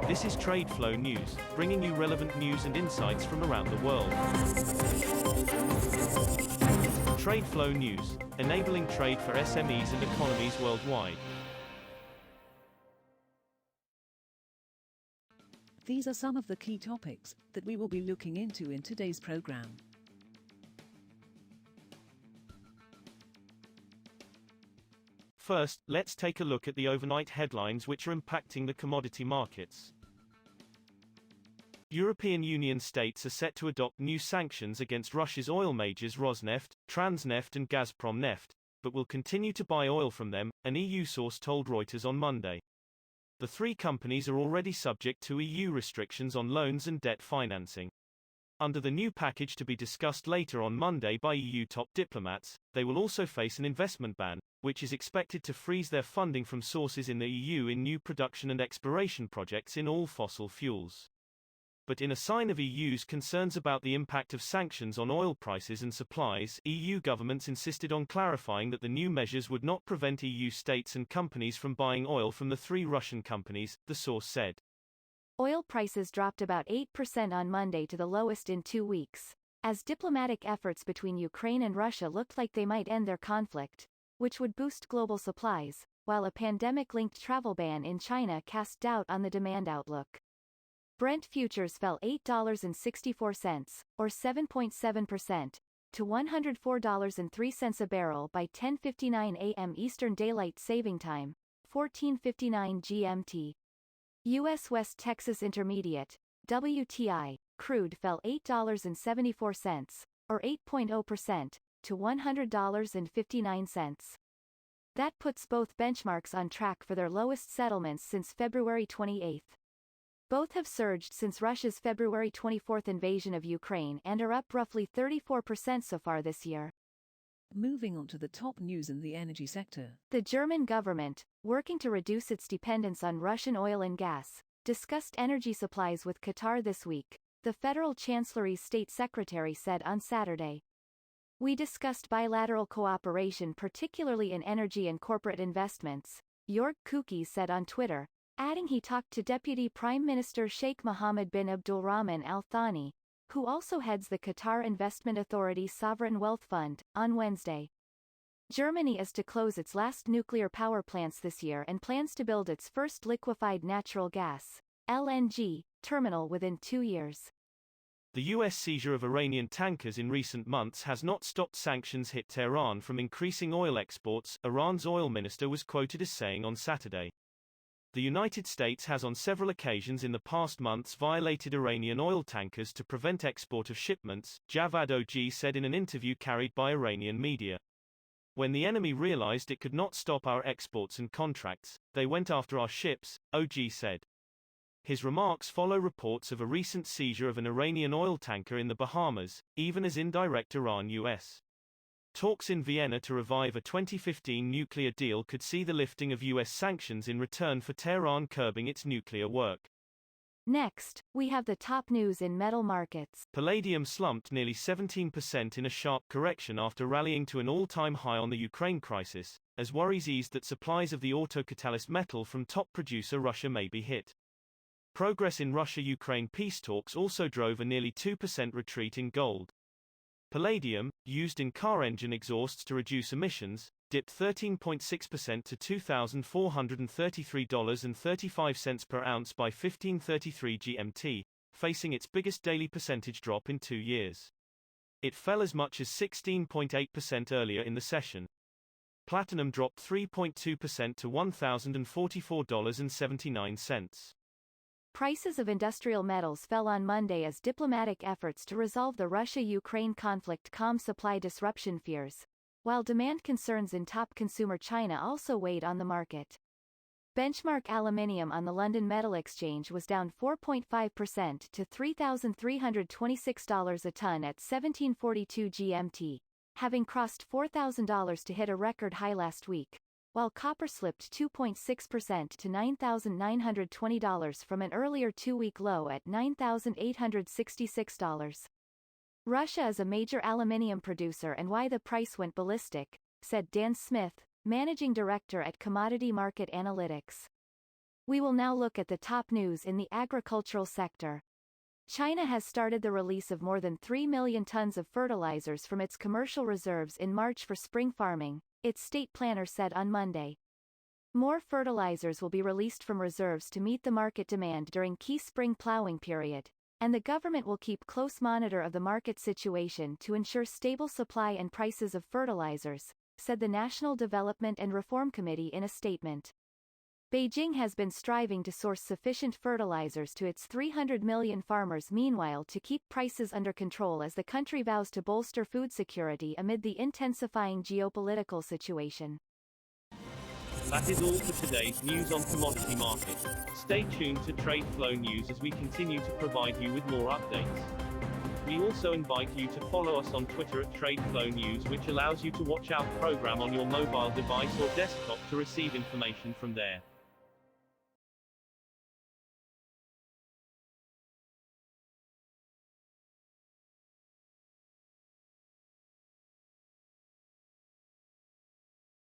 This is TradeFlow News, bringing you relevant news and insights from around the world. TradeFlow News, enabling trade for SMEs and economies worldwide. These are some of the key topics that we will be looking into in today's program. First, let's take a look at the overnight headlines which are impacting the commodity markets. European Union states are set to adopt new sanctions against Russia's oil majors Rosneft, Transneft and Gazprom Neft, but will continue to buy oil from them, an EU source told Reuters on Monday. The three companies are already subject to EU restrictions on loans and debt financing. Under the new package to be discussed later on Monday by EU top diplomats, they will also face an investment ban, which is expected to freeze their funding from sources in the EU in new production and exploration projects in all fossil fuels. But in a sign of EU's concerns about the impact of sanctions on oil prices and supplies, EU governments insisted on clarifying that the new measures would not prevent EU states and companies from buying oil from the three Russian companies, the source said. Oil prices dropped about 8% on Monday to the lowest in 2 weeks, as diplomatic efforts between Ukraine and Russia looked like they might end their conflict, which would boost global supplies, while a pandemic-linked travel ban in China cast doubt on the demand outlook. Brent futures fell $8.64, or 7.7%, to $104.03 a barrel by 10:59 a.m. Eastern Daylight Saving Time, 14:59 GMT. U.S. West Texas Intermediate, WTI, crude fell $8.74, or 8.0%, to $100.59. That puts both benchmarks on track for their lowest settlements since February 28. Both have surged since Russia's February 24 invasion of Ukraine and are up roughly 34% so far this year. Moving on to the top news in the energy sector. The German government, working to reduce its dependence on Russian oil and gas, discussed energy supplies with Qatar this week, the Federal Chancellery's State Secretary said on Saturday. We discussed bilateral cooperation particularly in energy and corporate investments, Jörg Kuki said on Twitter, adding he talked to Deputy Prime Minister Sheikh Mohammed bin Abdulrahman Al Thani, who also heads the Qatar Investment Authority's Sovereign Wealth Fund, on Wednesday. Germany is to close its last nuclear power plants this year and plans to build its first liquefied natural gas, LNG, terminal within 2 years. The U.S. seizure of Iranian tankers in recent months has not stopped sanctions hit Tehran from increasing oil exports, Iran's oil minister was quoted as saying on Saturday. The United States has on several occasions in the past months violated Iranian oil tankers to prevent export of shipments, Javad Og said in an interview carried by Iranian media. When the enemy realized it could not stop our exports and contracts, they went after our ships, Og said. His remarks follow reports of a recent seizure of an Iranian oil tanker in the Bahamas, even as indirect Iran-US. Talks in Vienna to revive a 2015 nuclear deal could see the lifting of U.S. sanctions in return for Tehran curbing its nuclear work. Next, we have the top news in metal markets. Palladium slumped nearly 17% in a sharp correction after rallying to an all-time high on the Ukraine crisis, as worries eased that supplies of the autocatalyst metal from top producer Russia may be hit. Progress in Russia-Ukraine peace talks also drove a nearly 2% retreat in gold. Palladium, used in car engine exhausts to reduce emissions, dipped 13.6% to $2,433.35 per ounce by 15:33 GMT, facing its biggest daily percentage drop in 2 years. It fell as much as 16.8% earlier in the session. Platinum dropped 3.2% to $1,044.79. Prices of industrial metals fell on Monday as diplomatic efforts to resolve the Russia-Ukraine conflict calmed supply disruption fears, while demand concerns in top consumer China also weighed on the market. Benchmark aluminium on the London Metal Exchange was down 4.5% to $3,326 a ton at 17:42 GMT, having crossed $4,000 to hit a record high last week, while copper slipped 2.6% to $9,920 from an earlier 2-week low at $9,866. Russia is a major aluminium producer and why the price went ballistic, said Dan Smith, managing director at Commodity Market Analytics. We will now look at the top news in the agricultural sector. China has started the release of more than 3 million tons of fertilizers from its commercial reserves in March for spring farming, its state planner said on Monday. More fertilizers will be released from reserves to meet the market demand during key spring plowing period, and the government will keep close monitor of the market situation to ensure stable supply and prices of fertilizers, said the National Development and Reform Committee in a statement. Beijing has been striving to source sufficient fertilizers to its 300 million farmers meanwhile to keep prices under control as the country vows to bolster food security amid the intensifying geopolitical situation. That is all for today's news on commodity markets. Stay tuned to TradeFlow News as we continue to provide you with more updates. We also invite you to follow us on Twitter at TradeFlow News, which allows you to watch our program on your mobile device or desktop to receive information from there.